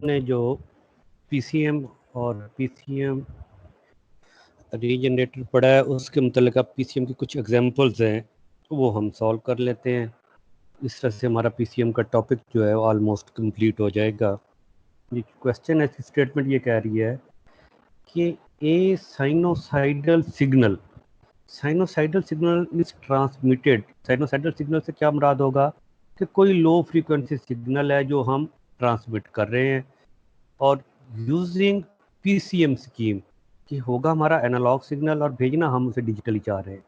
ने जो पीसीएम और पीसीएम रीजनरेटर पढ़ा है उसके मतलब आप पीसीएम की कुछ एग्जांपल्स हैं वो हम सॉल्व कर लेते हैं। इस तरह से हमारा पीसीएम का टॉपिक जो है ऑलमोस्ट कंप्लीट हो जाएगा। ये क्वेश्चन ऐसी स्टेटमेंट ये कह रही है कि a sinusoidal signal is transmitted. Sinusoidal signal से क्या मुराद होगा कि कोई लो फ्रीक्वेंसी सिग्नल है जो हम ट्रांसमिट कर रहे हैं और यूजिंग पीसीएम स्कीम कि होगा हमारा एनालॉग सिग्नल और भेजना हम उसे डिजिटली चाह रहे हैं।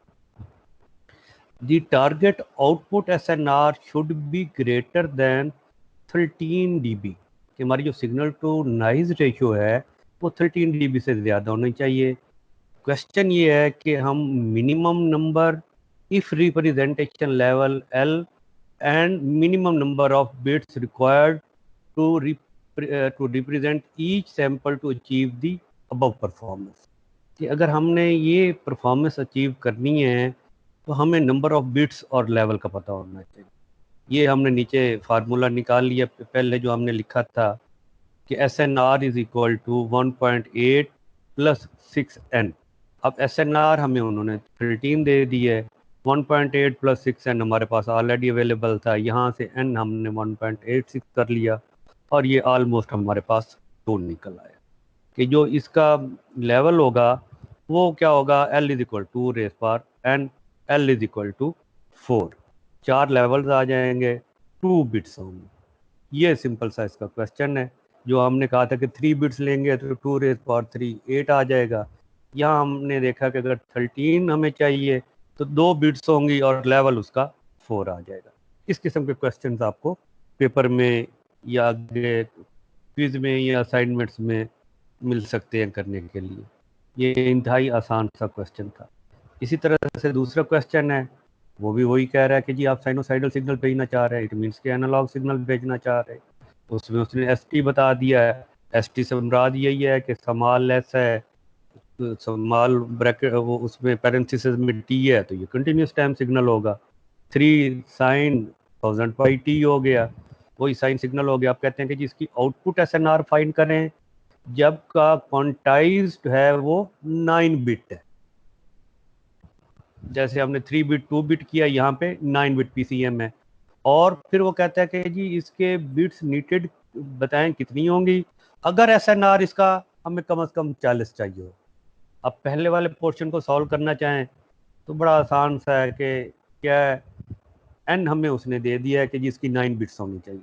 The target output SNR should be greater than 13 dB कि हमारी जो सिग्नल टू नॉइज रेशियो है वो 13 dB से ज़्यादा होनी चाहिए। क्वेश्चन ये है कि हम minimum number if representation level L and minimum number of bits required to represent each sample to achieve the above performance कि अगर हमने ये परफॉर्मेंस अचीव करनी है तो हमें नंबर ऑफ बिट्स और लेवल का पता होना चाहिए। ये हमने नीचे फार्मूला निकाल लिया पहले जो हमने लिखा था कि SNR इज इक्वल टू 1.8 प्लस 6n। अब SNR हमें उन्होंने 13 दे दी है, 1.8 प्लस 6n हमारे पास ऑलरेडी अवेलेबल था, यहाँ से n हमने 1.86 कर लिया और ये ऑलमोस्ट हमारे पास 2 निकल आया कि जो इसका लेवल होगा वो क्या होगा, L is equal to raise power n, L is equal to 4। 4 levels आ जाएंगे, 2 बिट्स होंगे। ये सिंपल सा इसका क्वेश्चन है। जो हमने कहा था कि 3 बिट्स लेंगे तो 2 रेस पावर 3 8 आ जाएगा। यहाँ हमने देखा कि अगर 13 हमें चाहिए तो 2 बिट्स होंगी और लेवल उसका 4 आ जाएगा। इस किस्म के क्वेश्चंस आपको पेपर में या आगे क्विज में या असाइनमेंट्स में मिल सकते हैं करने के लिए। ये इंतहाई आसान सा क्वेश्चन था। इसी तरह से दूसरा क्वेश्चन है वो भी वही कह रहा है कि जी आप साइनोसाइडल सिग्नल भेजना चाह रहे हैं, इट मीन्स के एनालॉग सिग्नल भेजना चाह रहे हैं। उसमें उसने एसटी बता दिया है। एसटी से मुराद यही है कि स्मॉल लेस है, स्मॉल ब्रैकेट वो उसमें पैरेंथेसिस में टी है तो ये कंटिन्यूस टाइम सिग्नल होगा। 3 साइन 1000 पाई टी हो गया, वही साइन सिग्नल हो गया। आप कहते हैं कि जी इसकी आउटपुट एसएनआर फाइंड करें जब का क्वांटाइज्ड है वो 9 बिट है। जैसे हमने 3 बिट 2 बिट किया, यहाँ पे 9 बिट पीसीएम है। और फिर वो कहता है कि जी इसके बिट्स नीडेड बताएं कितनी होंगी अगर एसएनआर इसका हमें कम से कम 40 चाहिए हो। अब पहले वाले पोर्शन को सॉल्व करना चाहें तो बड़ा आसान सा है कि क्या है, एन हमें उसने दे दिया है कि जी इसकी 9 बिट्स होनी चाहिए।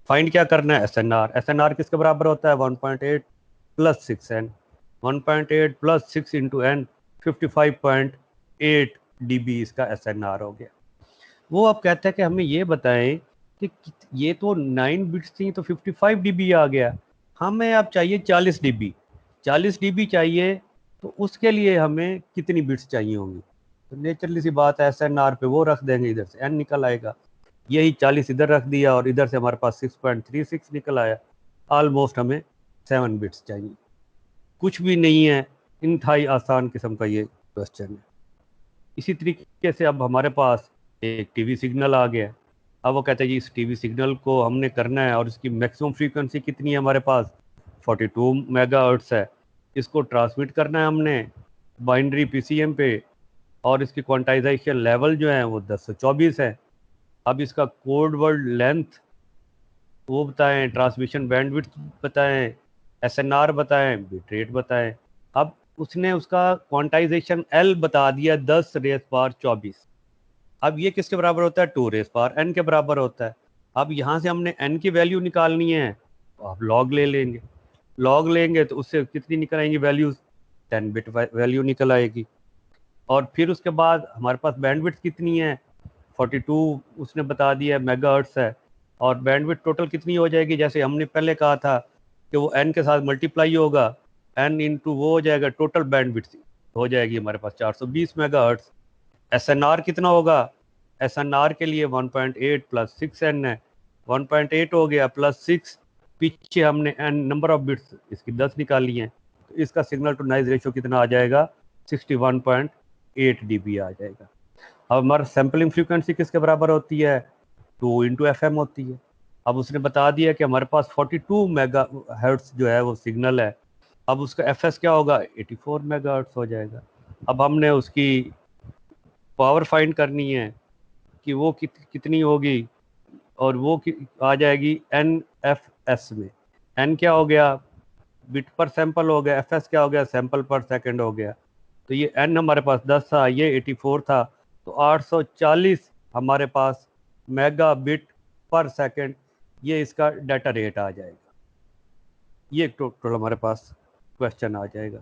फाइंड क्या करना है, एसएनआर। एसएनआर किसके बराबर होता है, 1.8 plus 6n। 1.8 plus 6 into N 55.8 dB इसका एसएनआर हो गया। वो अब कहता है कि हमें ये बताएं कि ये तो 9 बिट्स थी तो 55 dB आ गया, हमें अब चाहिए 40 dB। 40 dB चाहिए तो उसके लिए हमें कितनी बिट्स चाहिए होंगी। तो नेचुरली सी बात है SNR पे वो रख देंगे, इधर से n निकल आएगा। यही 40 इधर रख दिया और इधर से हमारे पास 6.36 निकल आया। ऑलमोस्ट हमें 7 बिट्स चाहिए। कुछ भी नहीं है, इंतहाई आसान किस्म का ये क्वेश्चन है। इसी तरीके से अब हमारे पास एक टीवी सिग्नल आ गया। अब वो कहते हैं जी इस टीवी सिग्नल को हमने करना है और इसकी मैक्सिमम फ्रीक्वेंसी कितनी है हमारे पास, 42 मेगाहर्ट्ज़ है। इसको ट्रांसमिट करना है हमने बाइनरी पीसीएम पे और इसकी क्वांटाइजेशन लेवल जो है वो 10 से 24 है। अब इसका कोड वर्ड लेंथ वो बताएं, ट्रांसमिशन बैंडविड्थ बताएं, एसएनआर बताएं, बिट रेट बताएं। अब उसने उसका क्वांटाइजेशन एल बता दिया 10 रेस पावर 24। अब ये किसके बराबर होता है, 2 रेस पावर एन के बराबर होता है। अब यहाँ से हमने एन की वैल्यू निकालनी है तो आप लॉग ले लेंगे। लॉग लेंगे तो उससे कितनी निकल आएंगी वैल्यूज, 10 बिट वैल्यू निकल आएगी। और फिर उसके बाद हमारे पास बैंडविड्थ कितनी है, 42 उसने बता दिया मेगाहर्ट्ज़ है। और बैंडविड्थ टोटल कितनी हो जाएगी, जैसे हमने पहले कहा था कि वो एन के साथ मल्टीप्लाई होगा, एन इंटू वो हो जाएगा टोटल बैंडविड्थ हो जाएगी हमारे पास 420 मेगाहर्ट्ज़। एसएनआर कितना होगा, एसएनआर के लिए 1.8 प्लस 6n है, 1.8 हो गया प्लस 6, पीछे हमने एन नंबर ऑफ बिट्स इसकी 10 निकाली हैं तो इसका सिग्नल टू नॉइज रेशियो कितना आ जाएगा, 61.8 dB आ जाएगा। अब हमारा सैम्पलिंग फ्रीक्वेंसी किसके बराबर होती है, 2 इंटू एफ होती है। अब उसने बता दिया कि हमारे पास 42 मेगा हर्ट्ज जो है वो सिग्नल है। अब उसका एफएस क्या होगा, 84 मेगा हर्ट्ज हो जाएगा। अब हमने उसकी पावर फाइंड करनी है कि वो कितनी होगी, और वो आ जाएगी NFS में। N क्या हो गया, बिट पर सैंपल हो गया, FS क्या हो गया, सैंपल पर सेकंड हो गया। तो ये N हमारे पास 10 था, ये 84 था, तो 840 हमारे पास मेगा बिट पर सेकंड ये इसका डाटा रेट आ जाएगा। ये टोटल हमारे पास क्वेश्चन आ जाएगा।